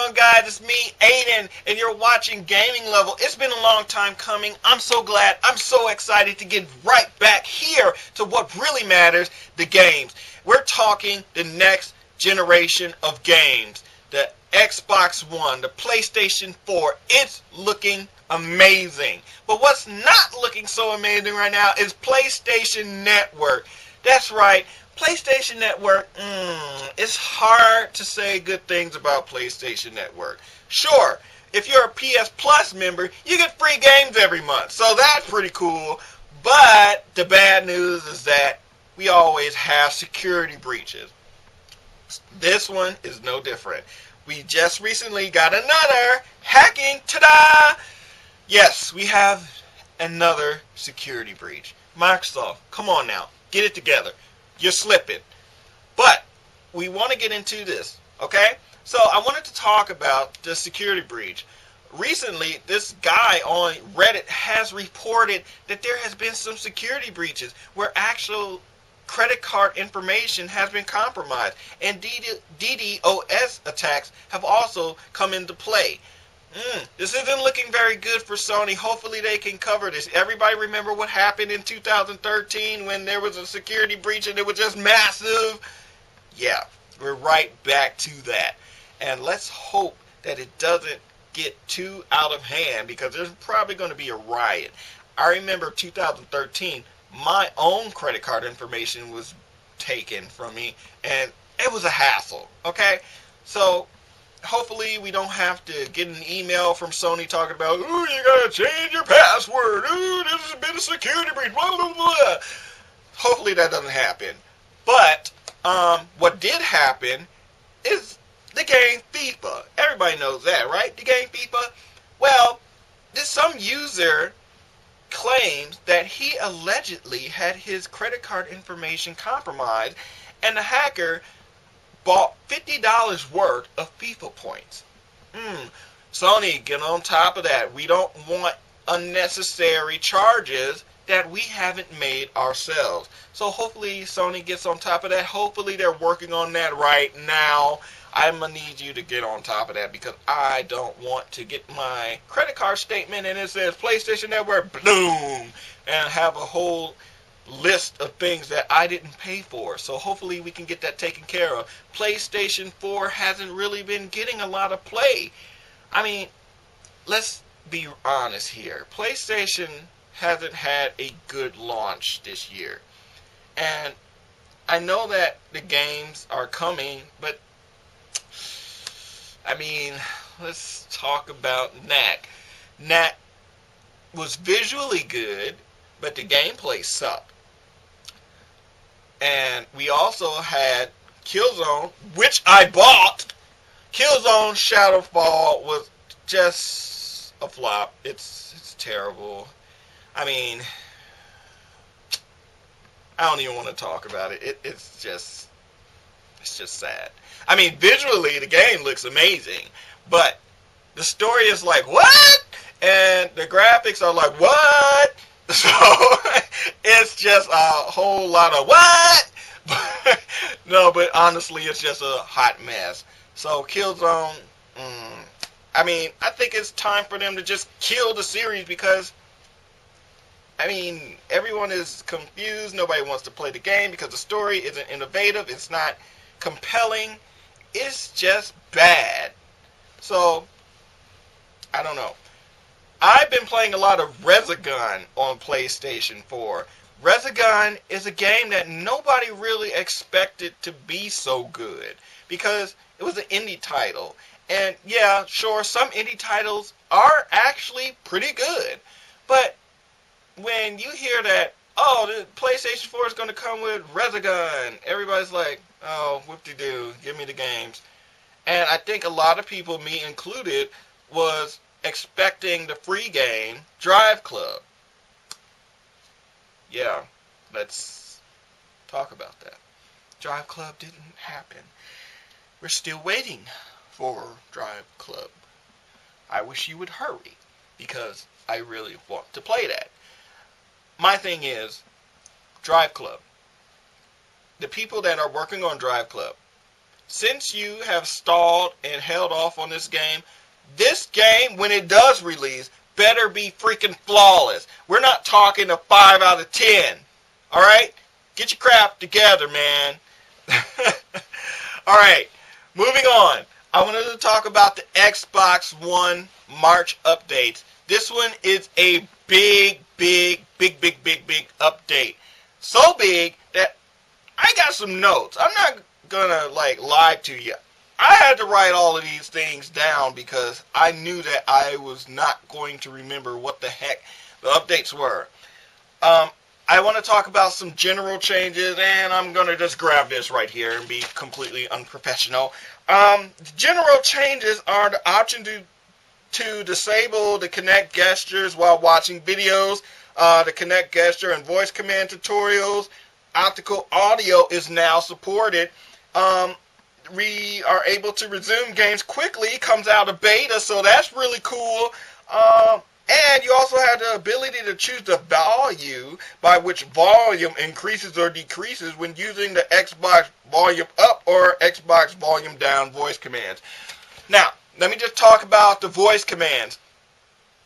on, guys? It's me, Aiden, and you're watching Gaming Level. It's been a long time coming. I'm so glad. I'm so excited to get right back here to what really matters, the games. We're talking the next generation of games. The Xbox One, the PlayStation 4. It's looking amazing. But what's not looking so amazing right now is PlayStation Network. That's right. PlayStation Network, it's hard to say good things about PlayStation Network. Sure, if you're a PS Plus member, you get free games every month, so that's pretty cool. But the bad news is that we always have security breaches. This one is no different. We just recently got another hacking, ta-da! Yes, we have another security breach. Microsoft, come on now, get it together. You're slipping. But we want to get into this, okay? So I wanted to talk about the security breach. Recently, this guy on Reddit has reported that there has been some security breaches where actual credit card information has been compromised, and DDoS attacks have also come into play. This isn't looking very good for Sony. Hopefully they can cover this. Everybody remember what happened in 2013 when there was a security breach and it was just massive? Yeah, we're right back to that. And let's hope that it doesn't get too out of hand, because there's probably going to be a riot. I remember 2013, my own credit card information was taken from me, and it was a hassle, okay? So hopefully we don't have to get an email from Sony talking about, ooh, you gotta change your password, ooh, this has been a security breach, blah, blah, blah. Hopefully that doesn't happen. But what did happen is the game FIFA. Everybody knows that, right? The game FIFA. Well, some user claims that he allegedly had his credit card information compromised, and the hacker bought $50 worth of FIFA points. Sony, get on top of that. We don't want unnecessary charges that we haven't made ourselves. So hopefully Sony gets on top of that. Hopefully they're working on that right now. I'm going to need you to get on top of that, because I don't want to get my credit card statement and it says PlayStation Network, boom, and have a whole list of things that I didn't pay for. So hopefully we can get that taken care of. PlayStation 4 hasn't really been getting a lot of play. I mean, let's be honest here. PlayStation hasn't had a good launch this year. And I know that the games are coming, but I mean, let's talk about Knack. Knack was visually good, but the gameplay sucked. And we also had Killzone, which I bought. Killzone Shadowfall was just a flop. It's terrible. I mean, I don't even want to talk about it. It's just sad. I mean, visually the game looks amazing, but the story is like, what? And the graphics are like, what? So it's just a whole lot of what? No, but honestly, it's just a hot mess. So Killzone, I mean, I think it's time for them to just kill the series, because I mean, everyone is confused. Nobody wants to play the game because the story isn't innovative. It's not compelling. It's just bad. So I don't know. I've been playing a lot of Resogun on PlayStation 4. Resogun is a game that nobody really expected to be so good, because it was an indie title. And yeah, sure, some indie titles are actually pretty good. But when you hear that, oh, the PlayStation 4 is going to come with Resogun, everybody's like, oh, whoop-de-doo, give me the games. And I think a lot of people, me included, was expecting the free game, Driveclub. Yeah, let's talk about that. Driveclub didn't happen. We're still waiting for Driveclub. I wish you would hurry, because I really want to play that. My thing is, Driveclub. The people that are working on Driveclub, since you have stalled and held off on this game, when it does release, better be freaking flawless. We're not talking a 5 out of 10. Alright? Get your crap together, man. Alright, moving on. I wanted to talk about the Xbox One March updates. This one is a big update. So big that I got some notes. I'm not gonna lie to you. I had to write all of these things down because I knew that I was not going to remember what the heck the updates were. I want to talk about some general changes, and I'm going to just grab this right here and be completely unprofessional. General changes are the option to disable the connect gestures while watching videos, the connect gesture and voice command tutorials. Optical audio is now supported. We are able to resume games quickly. It comes out of beta, so that's really cool. And you also have the ability to choose the value by which volume increases or decreases when using the Xbox volume up or Xbox volume down voice commands. Now, let me just talk about the voice commands.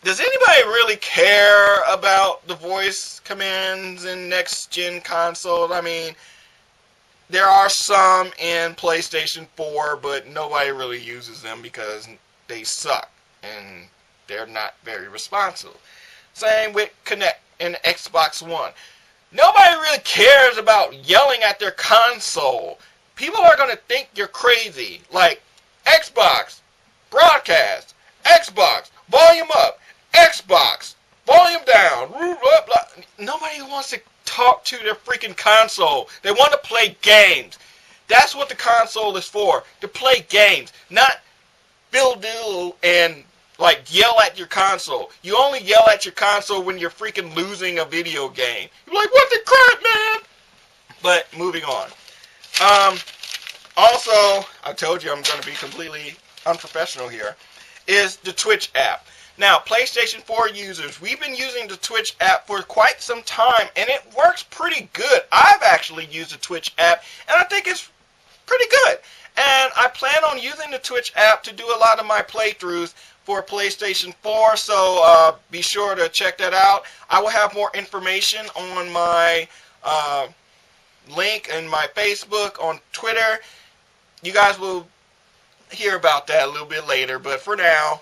Does anybody really care about the voice commands in next-gen consoles? I mean, there are some in PlayStation 4, but nobody really uses them because they suck and they're not very responsive. Same with Connect and Xbox One. Nobody really cares about yelling at their console. People are going to think you're crazy. Like, Xbox, broadcast, Xbox, volume up, Xbox, volume down, blah, blah. Nobody wants to talk to their freaking console. They want to play games. That's what the console is for, to play games, not fiddle and yell at your console. You only yell at your console when you're freaking losing a video game. You're like, what the crap, man? But moving on. Also, I told you I'm going to be completely unprofessional here, is the Twitch app. Now, PlayStation 4 users, we've been using the Twitch app for quite some time, and it works pretty good. I've actually used the Twitch app, and I think it's pretty good. And I plan on using the Twitch app to do a lot of my playthroughs for PlayStation 4, so be sure to check that out. I will have more information on my link in my Facebook, on Twitter. You guys will hear about that a little bit later, but for now,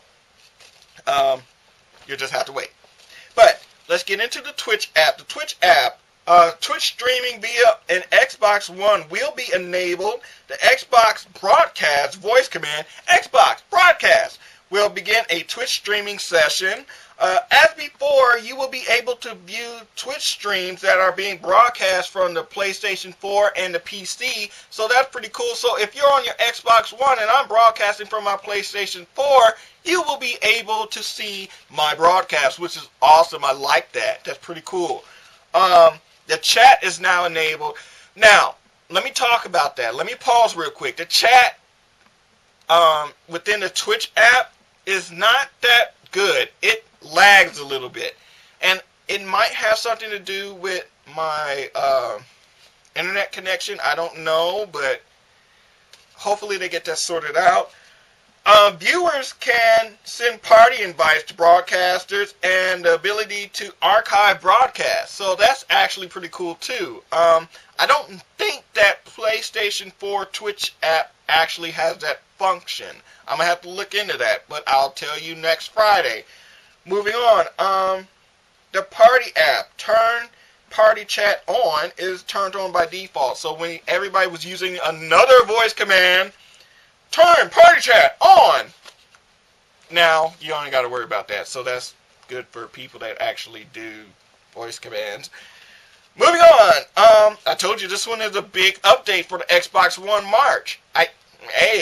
you'll just have to wait. But let's get into the Twitch app. The Twitch app, Twitch streaming via an Xbox One will be enabled. The Xbox broadcast voice command, Xbox broadcast, will begin a Twitch streaming session. As before, you will be able to view Twitch streams that are being broadcast from the PlayStation 4 and the PC, so that's pretty cool. So if you're on your Xbox One and I'm broadcasting from my PlayStation 4, you will be able to see my broadcast, which is awesome. I like that. That's pretty cool. The chat is now enabled. Now, let me talk about that. Let me pause real quick. The chat within the Twitch app is not that good. It lags a little bit, and it might have something to do with my internet connection. I don't know, but hopefully they get that sorted out. Viewers can send party invites to broadcasters and the ability to archive broadcasts, so that's actually pretty cool too. I don't think that PlayStation 4 Twitch app actually has that function. I'm gonna have to look into that, but I'll tell you next Friday. Moving on, the party app, turn party chat on, is turned on by default. So when everybody was using another voice command, turn party chat on, now you only got to worry about that. So that's good for people that actually do voice commands. Moving on, I told you this one is a big update for the Xbox One March.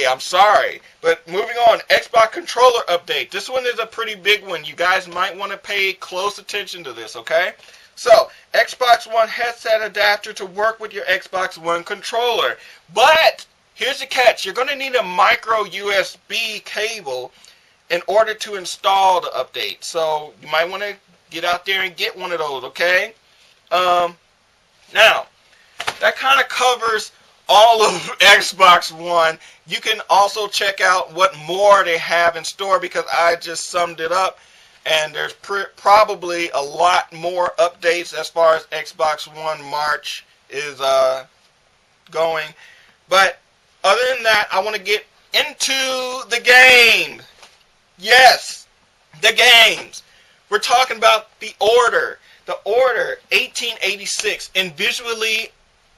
I'm sorry, but moving on, Xbox controller update. This one is a pretty big one. You guys might want to pay close attention to this, okay? So, Xbox One headset adapter to work with your Xbox One controller. But, here's the catch. You're going to need a micro USB cable in order to install the update. So, you might want to get out there and get one of those, okay? Now, that kind of covers all of Xbox One. You can also check out what more they have in store because I just summed it up. And there's probably a lot more updates as far as Xbox One March is going. But other than that, I want to get into the game. Yes, the games. We're talking about The Order. The Order 1886. And visually,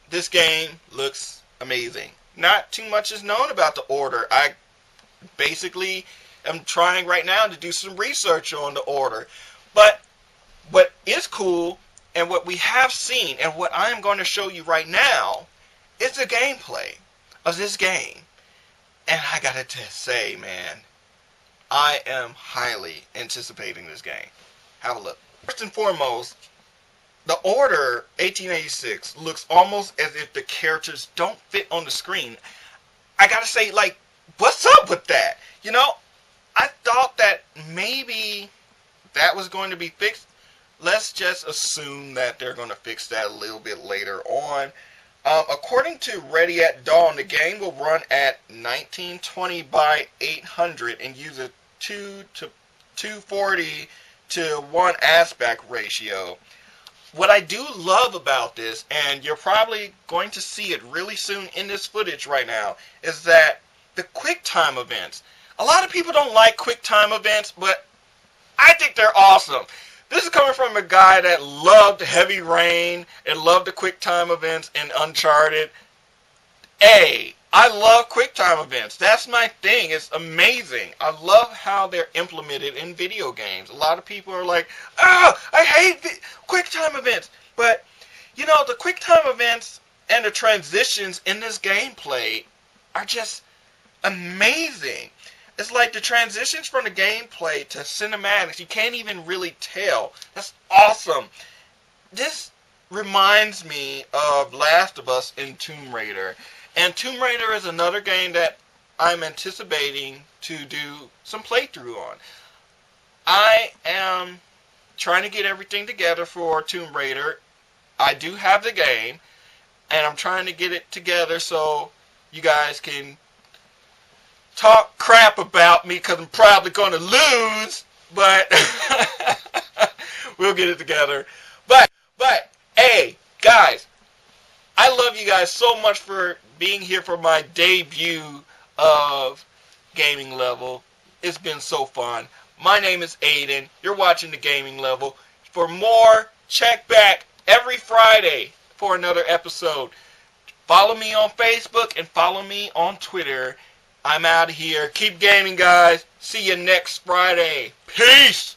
this game looks amazing. Not too much is known about The Order. I basically am trying right now to do some research on The Order. But what is cool and what we have seen and what I am going to show you right now is the gameplay of this game. And I gotta say, man, I am highly anticipating this game. Have a look. First and foremost, The Order 1886 looks almost as if the characters don't fit on the screen. I gotta say, like, what's up with that? You know, I thought that maybe that was going to be fixed. Let's just assume that they're going to fix that a little bit later on. According to Ready at Dawn, the game will run at 1920 by 800 and use a 240 to 1 aspect ratio. What I do love about this, and you're probably going to see it really soon in this footage right now, is that the QuickTime events. A lot of people don't like QuickTime events, but I think they're awesome. This is coming from a guy that loved Heavy Rain and loved the QuickTime events in Uncharted. I love QuickTime events. That's my thing. It's amazing. I love how they're implemented in video games. A lot of people are like, oh, I hate QuickTime events. But, you know, the QuickTime events and the transitions in this gameplay are just amazing. It's like the transitions from the gameplay to cinematics, you can't even really tell. That's awesome. This reminds me of Last of Us and Tomb Raider. And Tomb Raider is another game that I'm anticipating to do some playthrough on. I am trying to get everything together for Tomb Raider. I do have the game, and I'm trying to get it together so you guys can talk crap about me because I'm probably going to lose, but we'll get it together. But, hey, guys, I love you guys so much for being here for my debut of Gaming Level. It's been so fun. My name is Aiden. You're watching the Gaming Level. For more, check back every Friday for another episode. Follow me on Facebook and follow me on Twitter. I'm out of here. Keep gaming, guys. See you next Friday. Peace!